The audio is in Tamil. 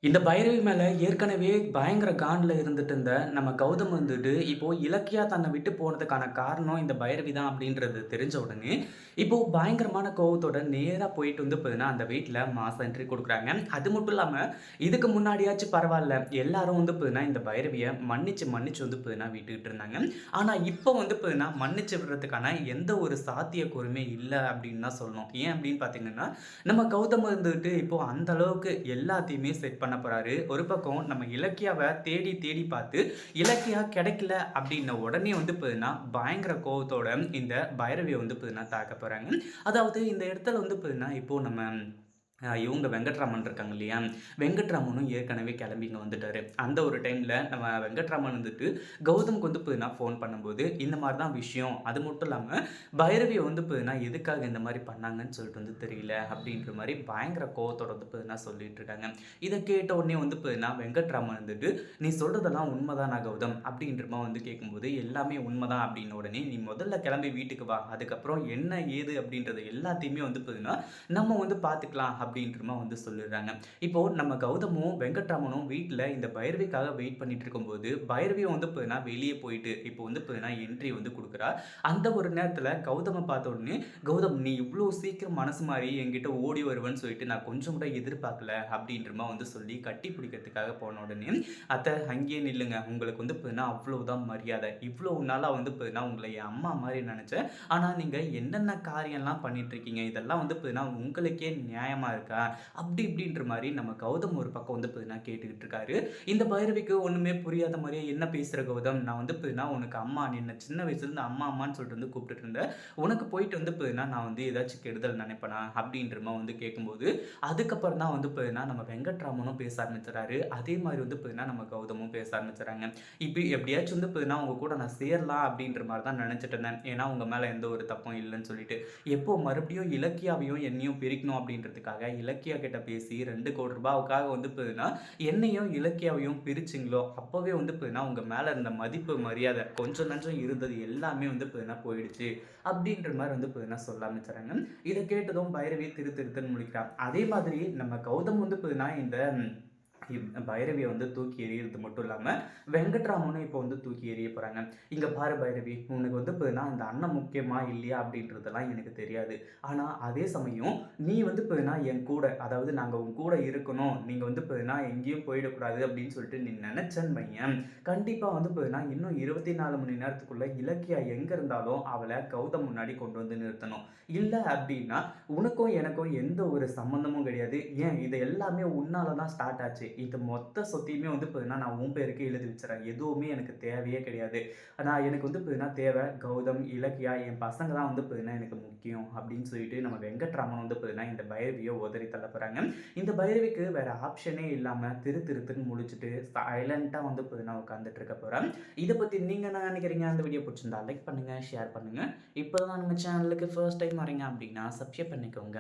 இந்த பைரவி மேல ஏற்கனவே பயங்கர காண்டுல இருந்துட்டு இருந்த நம்ம கௌதம் வந்துட்டு, இப்போ இலக்கியா தன்னை விட்டு போனதுக்கான காரணம் இந்த பைரவி தான் அப்படின்றது தெரிஞ்ச உடனே, இப்போ பயங்கரமான கோவத்தோட நேரா போயிட்டு வந்து பார்த்தீங்கன்னா, அந்த வீட்ல மாஸ் என்ட்ரி குடுக்குறாங்க. அது மட்டும் இல்லாம, இதுக்கு முன்னாடியாச்சும் பரவால்ல. எல்லாரும் வந்து பார்த்தீங்கன்னா, இந்த பைரவிய மன்னிச்சு, மன்னிச்சு வந்து பார்த்தீங்கன்னா விட்டுட்டு இருந்தாங்க. ஆனா, இப்போ வந்து பார்த்தீங்கன்னா, மன்னிச்சு விடுறதுக்கான எந்த ஒரு சாத்தியக்கூறுமே இல்ல அப்படின்னு தான் சொல்லணும். ஏன் அப்படின்னு பார்த்தீங்கன்னா, நம்ம கௌதம் வந்துட்டு இப்போ அந்த அளவுக்கு எல்லாத்தையுமே செட் பண்ண போறாரு. ஒரு பக்கம் நம்ம இலக்கியாவ தேடி தேடி பார்த்து, இலக்கியா கிடைக்கல அப்டின்ன உடனே வந்து பார்த்தீங்கன்னா, பயங்கர கோவத்தோட இந்த பைரவிய வந்து பார்த்தீங்கன்னா தாக்க போறாங்க. அதாவது இந்த இடத்துல வந்து பார்த்தீங்கன்னா, இப்போ நம்ம இவங்க வெங்கட்ராமன் இருக்காங்க இல்லையா? வெங்கட்ராமனும் ஏற்கனவே கிளம்பி இங்க வந்துட்டாரு. அந்த ஒரு டைம்ல நம்ம வெங்கட்ராமன் வந்துட்டு கௌதம்க்கு வந்து பார்த்தீங்கன்னா, ஃபோன் பண்ணும்போது, இந்த மாரி தான் விஷயம். அது மட்டும் இல்லாம பைரவிய வந்து பார்த்தீங்கன்னா, எதுக்காக இந்த மாரி பண்ணாங்கன்னு சொல்லிட்டு வந்து தெரியல. அப்படின்ற மாரி பயங்கர கோவத்தோட வந்து பார்த்தீங்கன்னா சொல்லிட்டு இருக்காங்க. இத கேட்ட உடனே வந்து பார்த்தீங்கன்னா, வெங்கட்ராமன் வந்துட்டு, "நீ சொல்றதெல்லாம் உண்மதானா கௌதம்?" அப்படின்ற மாரி வந்து கேட்கும்போது, "எல்லாமே உண்மதான்." அப்படின்ன உடனே, "நீ முதல்ல கிளம்பி வீட்டுக்கு வா. அதுக்கப்புறம் என்ன ஏது அப்படின்றது எல்லாத்தையுமே வந்து பார்த்தீங்கன்னா, நம்ம வந்து பார்த்துக்கலாம்." அப்படின்ற மாரி வந்து சொல்லிடுறாங்க. இப்போ நம்ம கௌதமும், வெங்கட்ராமனும் வீட்ல இந்த பைரவிக்காக வெயிட் பண்ணிட்டு இருக்கும்போது, பைரவியும் வந்து பார்த்தீங்கன்னா, வெளிய போயிட்டு இப்போ வந்து பார்த்தீங்கன்னா, என்ட்ரி வந்து குடுக்குறா. அந்த ஒரு நேரத்தில கௌதம பார்த்த உடனே, "கௌதம் நீ இவ்ளோ சீக்கிரம் மனசு மாறி என்கிட்ட ஓடி வருவேன்னு சொல்லிட்டு நான் கொஞ்சம் கூட எதிர்பார்க்கல." அப்படின்ற மாரி வந்து சொல்லி கட்டி பிடிக்கிறதுக்காக போன உடனே, "அத்த அங்கேயே நில்லுங்க. உங்களுக்கு வந்து பார்த்தீங்கன்னா, அவ்வளவுதான் மரியாதை. இவ்வளவு நாளா வந்து பார்த்தீங்கன்னா, உங்கள என் அம்மா மாரி நெனச்சேன். ஆனா நீங்க என்னென்ன காரியம்லாம் பண்ணிட்டு இருக்கீங்க. இதெல்லாம் வந்து பார்த்தீங்கன்னா, உங்களுக்கே நியாயமா இருக்கா?" அப்படி இப்படின்ற மாரி நம்ம கௌதம் ஒரு பக்கம் வந்து பார்த்தீங்கன்னா கேட்டுக்கிட்டு இருக்காரு. இந்த பைரவிக்கு ஒண்ணுமே புரியாத மாரியே, "என்ன பேசுற கௌதம்? நான் வந்து பார்த்தீங்கன்னா உனக்கு அம்மா. நீ என்ன சின்ன வயசுலேருந்து அம்மா அம்மான்னு சொல்லிட்டு வந்து கூப்பிட்டுட்டு இருந்த. உனக்கு போயிட்டு வந்து பார்த்தீங்கன்னா, நான் வந்து ஏதாச்சும் கெடுதல் நினைப்பனா?" அப்படின்ற மாரி வந்து கேட்கும்போது, அதுக்கப்புறம் தான் வந்து பார்த்தீங்கன்னா நம்ம வெங்கட்ராமனும் பேச ஆரம்பிச்சுறாரு. அதே மாரி வந்து பார்த்தீங்கன்னா நம்ம கௌதமும் பேச ஆரம்பிச்சுறாங்க. "இப்படி எப்படியாச்சும் வந்து பார்த்தீங்கன்னா உங்க கூட நான் சேரலாம் அப்படின்ற மாரி தான் நினைச்சுட்டு இருந்தேன். ஏன்னா உங்க மேல எந்த ஒரு தப்பும் இல்லன்னு சொல்லிட்டு. எப்போ மறுபடியும் இலக்கியாவையும் என்னையும் பிரிக்கணும் அப்படின்றதுக்காக இலக்கியா கிட்ட பேசி ரூ. 2,00,00,000வுக்காக வந்து பார்த்தீங்கன்னா, என்னையும் இலக்கியாவையும் பிரிச்சீங்களோ, அப்பவே வந்து பார்த்தீங்கன்னா, உங்க மேல இருந்த மதிப்பு, மரியாதை கொஞ்சம் நஞ்சம் இருந்தது எல்லாமே வந்து பார்த்தீங்கன்னா போயிடுச்சு. அப்படின்ற மாரி வந்து பார்த்தீங்கன்னா சொல்ல ஆரம்பிச்சுறாங்க. இத கேட்டதும் பைரவி திரு திருத்துன்னு முழிக்கிறா. அதே மாதிரி நம்ம கௌதம் வந்து பார்த்தீங்கன்னா, இந்த பைரவிய வந்து தூக்கி எறியறது மட்டும் இல்லாம, வெங்கட்ராமனும் இப்போ வந்து தூக்கி எறிய போறாங்க. "இங்க பாரு பைரவி, உனக்கு வந்து பார்த்தீங்கன்னா, இந்த அண்ணன் முக்கியமா இல்லையா அப்படின்றதெல்லாம் எனக்கு தெரியாது. ஆனா அதே சமயம் நீ வந்து பார்த்தீங்கன்னா, என் கூட அதாவது நாங்க உன் கூட இருக்கணும். நீங்க வந்து பார்த்தீங்கன்னா, எங்கேயும் போயிடக்கூடாது அப்படின்னு சொல்லிட்டு நீ நெனச்சன்னு வையேன், கண்டிப்பா வந்து பார்த்தீங்கன்னா, இன்னும் 24 மணி நேரத்துக்குள்ள இலக்கியா எங்க இருந்தாலும் அவள கௌதம் முன்னாடி கொண்டு வந்து நிறுத்தணும். இல்ல அப்படின்னா, உனக்கும் எனக்கும் எந்த ஒரு சம்மந்தமும் கிடையாது. ஏன் இது எல்லாமே உன்னால தான் ஸ்டார்ட் ஆச்சு. இது மொத்த சொத்தையுமே வந்து பார்த்தீங்கன்னா, நான் உன் பேருக்கே எழுதி வச்சுர்றேன். எதுவுமே எனக்கு தேவையே கிடையாது. எனக்கு வந்து பார்த்தீங்கன்னா தேவை கௌதம், இலக்கியா, என் பசங்க தான் வந்து பார்த்தீங்கன்னா எனக்கு முக்கியம்." அப்படின்னு சொல்லிட்டு நம்ம வெங்கட்ராமன் வந்து பார்த்தீங்கன்னா, இந்த பைரவிய உதறி தள்ள போறாங்க. இந்த பைரவிக்கு வேற ஆப்ஷனே இல்லாம திரு திருத்துன்னு முழிச்சுட்டு சைலன்ட்டா வந்து பார்த்தீங்கன்னா உட்கார்ந்துட்டு இருக்க போறா. இத பத்தி நீங்க என்ன நினைக்கிறீங்க? அந்த வீடியோ புடிச்சிருந்தா லைக் பண்ணுங்க, ஷேர் பண்ணுங்க. இப்ப தான் நம்ம சேனலுக்கு ஃபர்ஸ்ட் டைம் வரீங்க அப்படின்னா சப்ஸ்கிரைப் பண்ணிக்கோங்க.